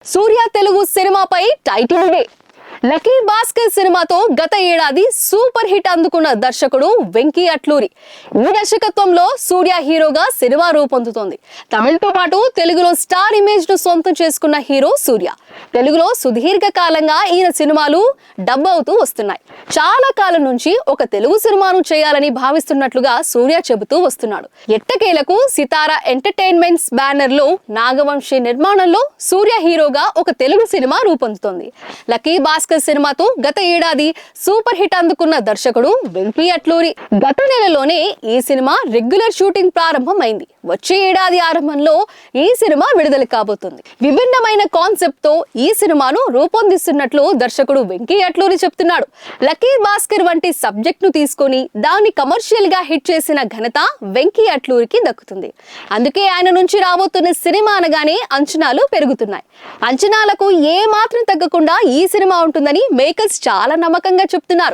సూర్య తెలుగు సినిమాపై టైటిల్ ఇదే. లక్కీ భాస్కర్ సినిమాతో గత ఏడాది సూపర్ హిట్ అందుకున్న దర్శకుడు వెంకీ అట్లూరి ఈ దర్శకత్వంలో సూర్య హీరోగా సినిమా రూపొందుతోంది. తమిళతో పాటు తెలుగులో స్టార్ ఇమేజ్ ను సొంతం చేసుకున్న హీరో సూర్య. తెలుగులో సుదీర్ఘ కాలంగా ఈయన సినిమాలు డబ్ అవుతూ వస్తున్నాయి. చాలా కాలం నుంచి ఒక తెలుగు సినిమాను చేయాలని భావిస్తున్నట్లుగా సూర్య చెబుతూ వస్తున్నాడు. ఎట్టకేలకు సితారా ఎంటర్టైన్మెంట్స్ బ్యానర్ లో నాగవంశీ నిర్మాణంలో సూర్య హీరోగా ఒక తెలుగు సినిమా రూపొందుతోంది. లక్కీ భాస్కర్ సినిమాతో గత ఏడాది సూపర్ హిట్ అందుకున్న దర్శకుడు వెంకీ అట్లూరి. గత నెలలోనే ఈ సినిమా రెగ్యులర్ షూటింగ్ ప్రారంభమైంది. వచ్చే ఏడాది ఆరంభంలో ఈ సినిమా విడుదల కాబోతుంది. విభిన్నమైన కాన్సెప్ట్ తో ఈ సినిమాను రూపొందిస్తున్నట్లు దర్శకుడు వెంకీ అట్లూరి చెప్తున్నాడు. లక్కీ భాస్కర్ వంటి సబ్జెక్ట్ ను తీసుకొని దాన్ని కమర్షియల్ గా హిట్ చేసిన ఘనత వెంకీ అట్లూరికి దక్కుతుంది. అందుకే ఆయన నుంచి రాబోతున్న సినిమా అనగానే అంచనాలు పెరుగుతున్నాయి. అంచనాలకు ఏ మాత్రం తగ్గకుండా ఈ సినిమా ఉంటుందని మేకర్స్ చాలా నమ్మకంగా చెప్తున్నారు.